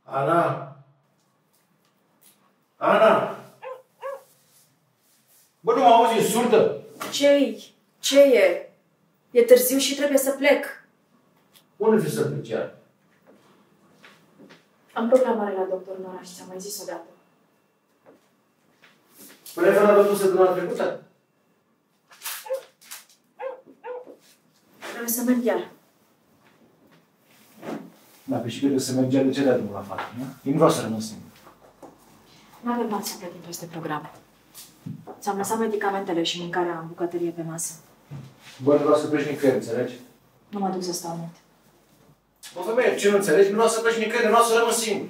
Ana! Ana! Bă, nu mă auzi, insultă! Ce-i? Ce e? E târziu și trebuie să plec. Unde vrei să pleci iar? Am programare la doctor în oraș, ți-am mai zis odată. Până ai fost la doctor săptămâna trecută? Trebuie să merg iar. Da, pe și cred că să mergea de ce dea drumul la față, nu? Eu nu vreau să rămân singur. Nu avem bani să plătim peste program. Ți-am lăsat medicamentele și mâncarea în bucătărie pe masă. Bă, nu vreau să pleci nicăieri, înțelegi? Nu mă duc să stau mult. Bă, femeie, ce nu înțelegi? Nu vreau să pleci nicăieri, nu vreau să rămân singur.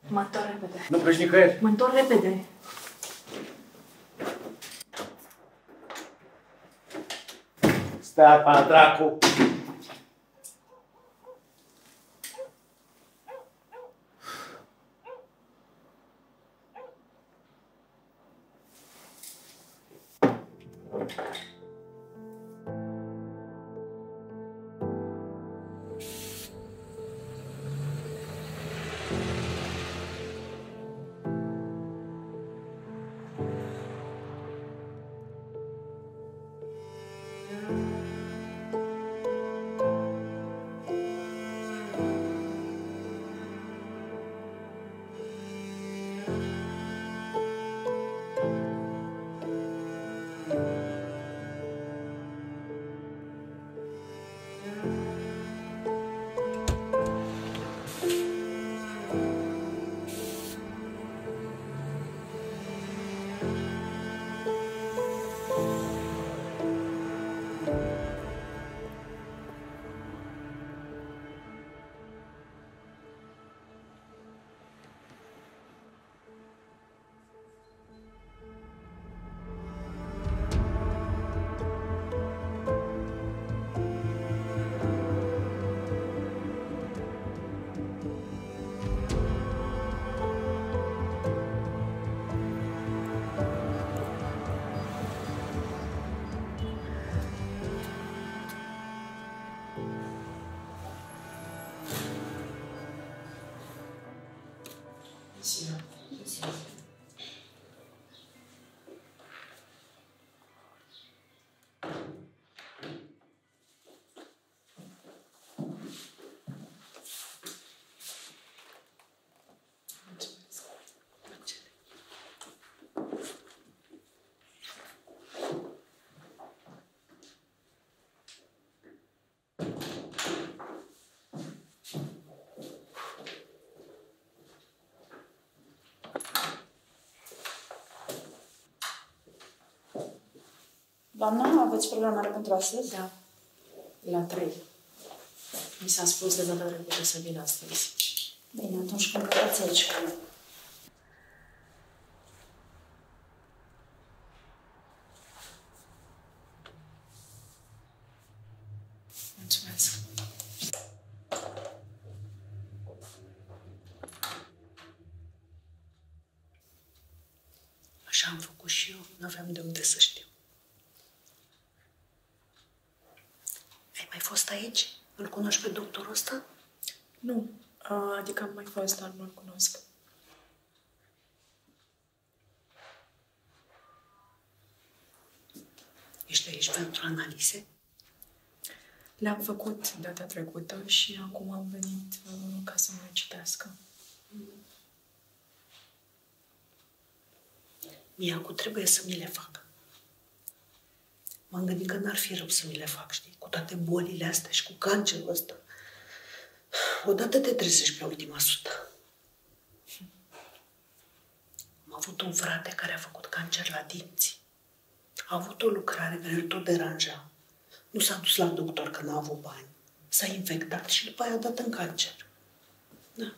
Mă întorc repede. Nu pleci nicăieri? Mă întorc repede. Stai pa, dracu! Doamna, aveți programare pentru astăzi? Da. La 3. Mi s-a spus de data trecută să vin astăzi. Bine, atunci când plecați aici. Mulțumesc. Așa am făcut și eu. N-aveam de unde să știu. Ai mai fost aici? Îl cunoști pe doctorul ăsta? Nu. Adică am mai fost, dar nu-l cunosc. Ești aici pentru analize? Le-am făcut data trecută și acum am venit ca să mă citească. Mie acum trebuie să mi le fac. M-am gândit că n-ar fi rău să mi le fac, știi? Cu toate bolile astea și cu cancerul ăsta. Odată te trezești pe ultima sută. Am avut un frate care a făcut cancer la dinți. A avut o lucrare care îl tot deranja. Nu s-a dus la doctor că n-a avut bani. S-a infectat și după aia a dat în cancer. Da.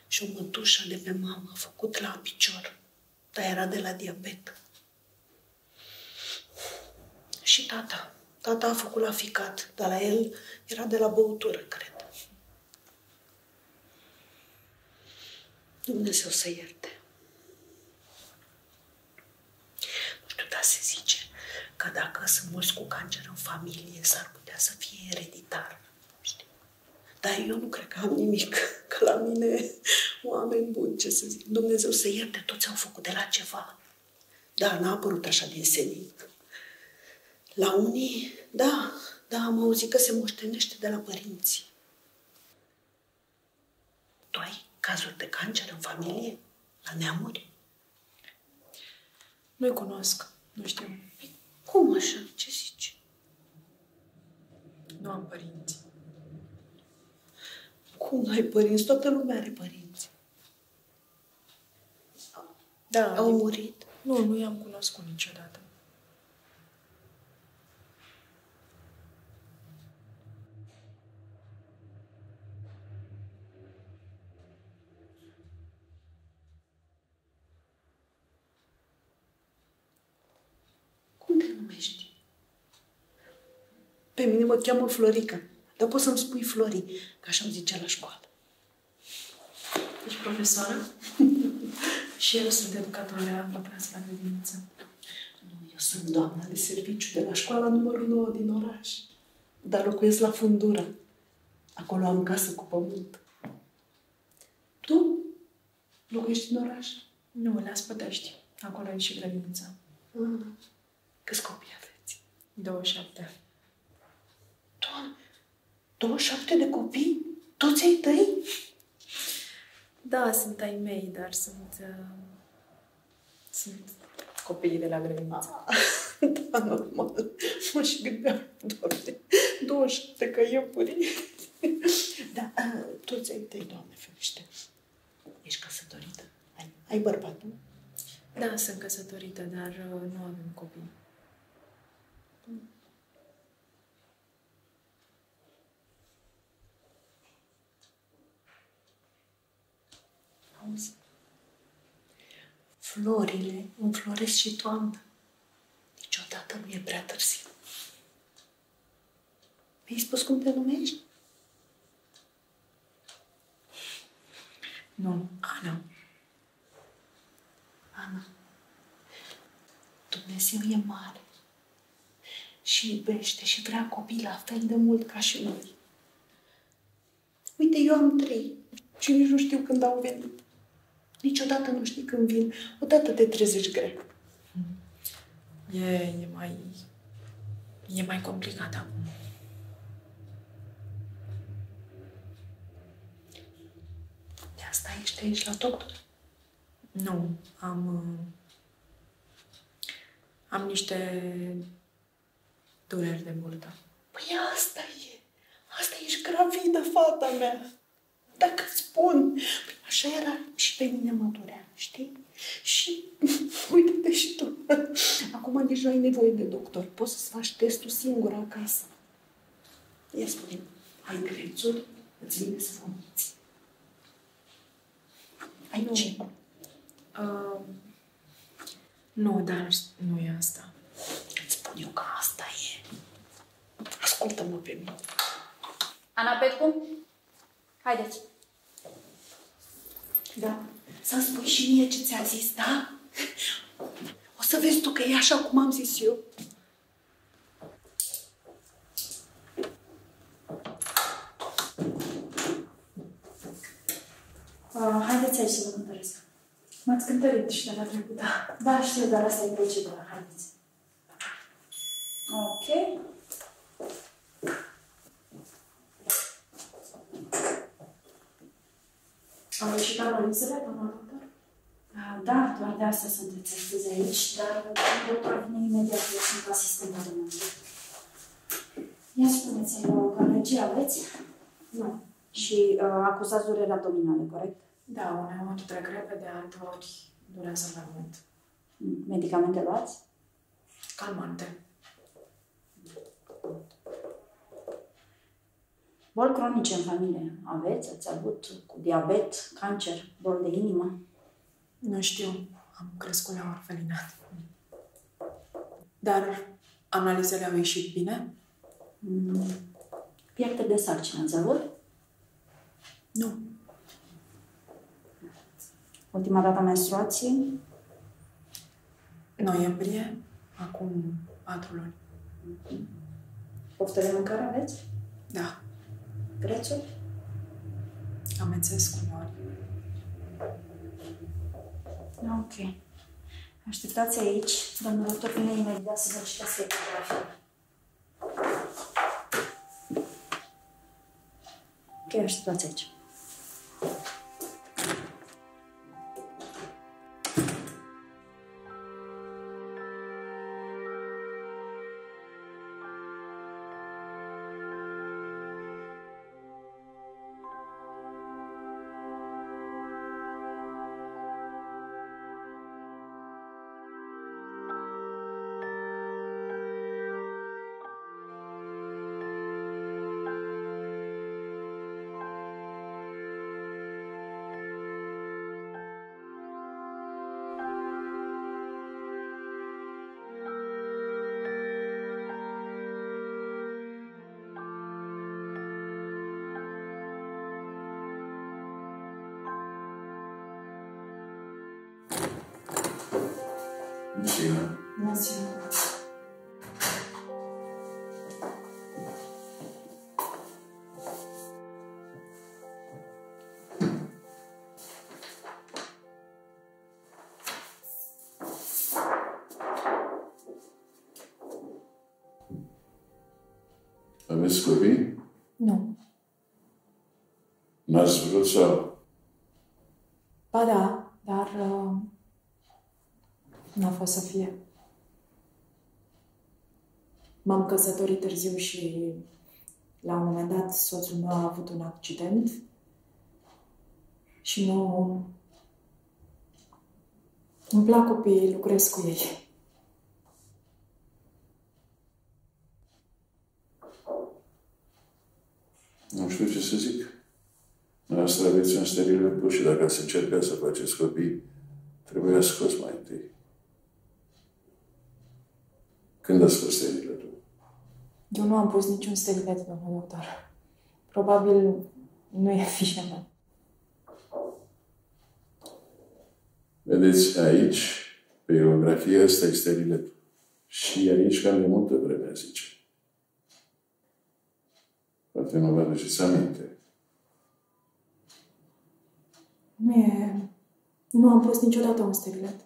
Și o mătușă de pe mamă a făcut la picior. Dar era de la diabet. Și tata. Tata a făcut la ficat, dar la el era de la băutură, cred. Dumnezeu să ierte. Nu știu, dar se zice că dacă sunt mulți cu cancer în familie, s-ar putea să fie ereditar. Știi? Dar eu nu cred că am nimic, că la mine oameni buni, ce să zic, Dumnezeu să ierte, toți au făcut de la ceva. Da, n-a apărut așa din senin. La unii, da, am auzit că se moștenește de la părinți. Tu ai cazuri de cancer în familie? La neamuri? Nu-i cunosc, nu știu. Cum așa? Ce zici? Nu am părinți. Cum nu ai părinți? Toată lumea are părinți. Da, Au murit? nu i-am cunoscut niciodată. Cum te numești? Pe mine mă cheamă Florica. Dar poți să-mi spui Flori, că așa îmi zice la școală. Ești profesoară? Și eu sunt educatoare la clasă la grădiniță. Nu, eu sunt doamna de serviciu de la școala numărul 9 din oraș. Dar locuiesc la Fundura. Acolo am casă cu pământ. Tu locuiești în oraș? Nu, la Spătești. Acolo e și grădinița. Câți copii aveți? 27. Doamne, 27 de copii? Toți ai tăi? Da, sunt ai mei, dar sunt copiii de la grădiniță. Da, normal. Mă și gândeam, Doamne, 27 căiepuri. Da, toți ai tăi, Doamne, ferește. Ești căsătorită? Ai bărbat, nu? Da, sunt căsătorită, dar nu avem copii. Auzi? Florile înfloresc și toamnă. Niciodată nu e prea târziu. Mi-ai spus cum te numești? Nu, Ana. Ana, Dumnezeu e mare și iubește și vrea copii la fel de mult ca și noi. Uite, eu am 3 și nici nu știu când au venit. Niciodată nu știi când vin. Odată te trezești greu. E mai complicat acum. De asta ești aici la doctor? Nu, am niște dureri de burtă. Păi asta e. Asta ești gravidă, fata mea. Dacă îți spun. Păi așa era și pe mine mă durea, știi? Și uite-te și tu. Acum nici nu ai nevoie de doctor. Poți să-ți faci testul singur acasă. Ia spune, ai grețuri? Îți vine să vomiți? Ai Nu. ce? Nu, dar nu e asta. Îți spun eu că asta e. Ascultă-mă pe mine. Ana Petcu? Haideți. Da. Să-mi spui și mie ce ți-a zis, da? O să vezi tu că e așa cum am zis eu. Haideți aici să vă cântăresc. M-ați cântărit și data trecută. Da, știu, dar asta e procedura. Haideți. Ok. Au ieșit analizele, doamna doctor? Da, doar de asta sunteți astăzi aici, dar doctorul vine imediat, eu sunt asistenta dumneavoastră. Ia spuneți-mi, alergie aveți? Nu. Și acuzați dureri abdominale, corect? Da, uneori trec repede, alteori durează mai mult. Medicamente luați? Calmante. Boli cronice în familie aveți? Ați avut cu diabet, cancer, boli de inimă? Nu știu, am crescut la orfelinat. Dar analizele au ieșit bine? Pierdere de sarcină ați avut? Nu. Ultima dată menstruație? Noiembrie, acum 4 luni. Poftă de mâncare aveți? Da, Prețul? amețesc uneori. Ok. Așteptați aici. Domnul doctor vine imediat să vă citească ecografia. Ok, așteptați aici. Bună ziua. Aveți copii? Nu. N-ați vrut sau? Ba da, dar n-a fost să fie. M-am căsătorit târziu și la un moment dat soțul meu a avut un accident și nu... Îmi plac copiii, lucrez cu ei. Nu știu ce să zic. Noastră aveți un steriletul și dacă ați încercat să faceți copii, trebuie scos mai întâi. Când ați scos steriletul? Eu nu am pus niciun sterilet, domnul doctor. Probabil nu e fișa mea. Vedeți, aici, pe ecografie, ăsta e steriletul. Și aici cam de multă vreme, zice. Poate nu vă aduceți aminte. Nu am pus niciodată un sterilet.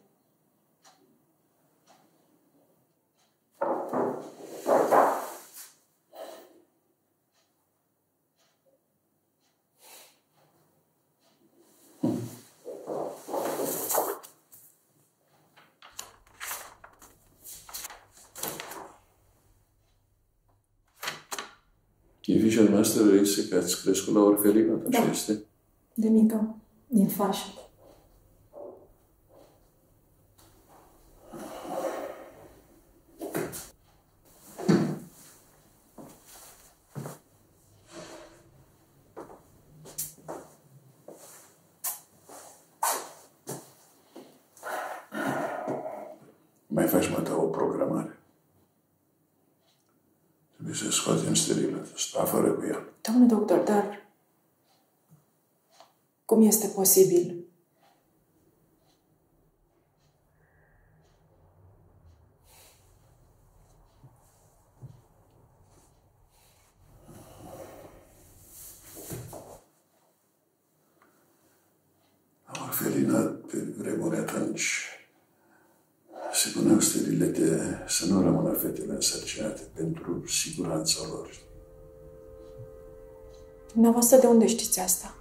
Din fișa noastră reiese că ați crescut la orfelinat, așa este? De mică, din fașă. Mai faci, mă, o programare. Trebuie să scoatem steriletul ăsta, afară cu el. Domnul doctor, dar cum este posibil? La orfelinat, pe vremuri atunci, se puneau sterilete să nu rămână fetele însărcinate pentru siguranța lor. Dumneavoastră de unde știți asta?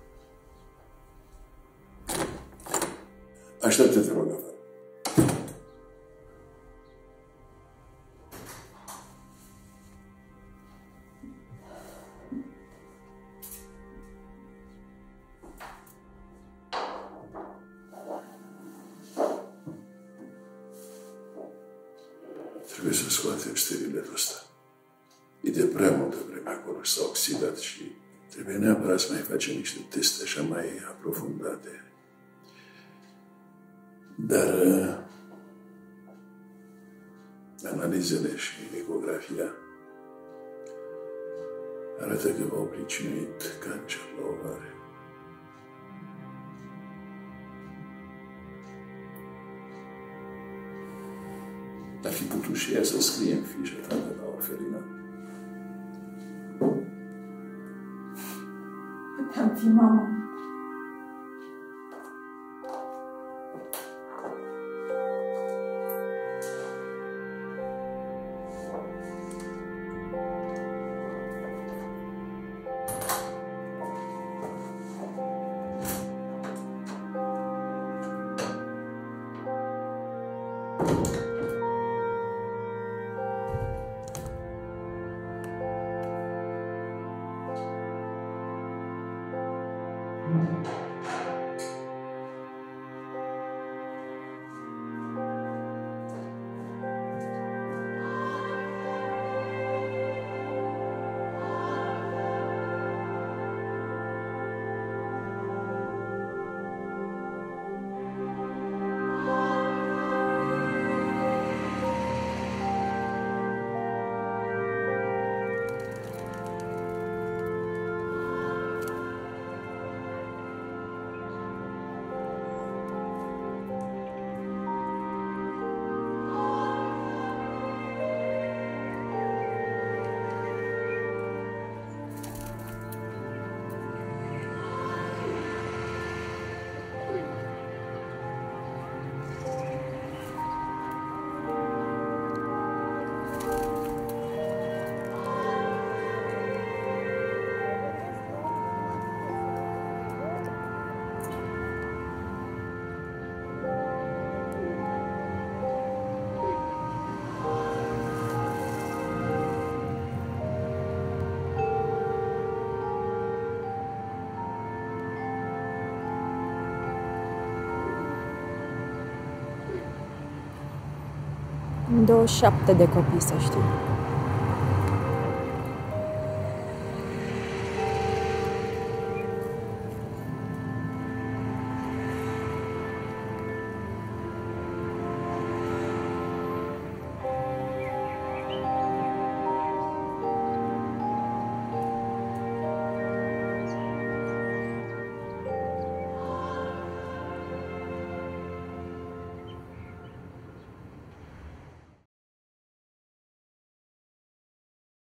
Așteaptă-te, rog, afară. Trebuie să scoatem steriletul ăsta. E de prea multă vreme acolo și s-a oxidat și trebuie neapărat să mai facem niște teste așa mai aprofundate. Dar analizele și ecografia arată că v-au pricinuit cancer la ovare. Dar fi putut și ea să scrie în fișa ta de la Orfelina. Puteam fi mama. Am 27 de copii, să știi.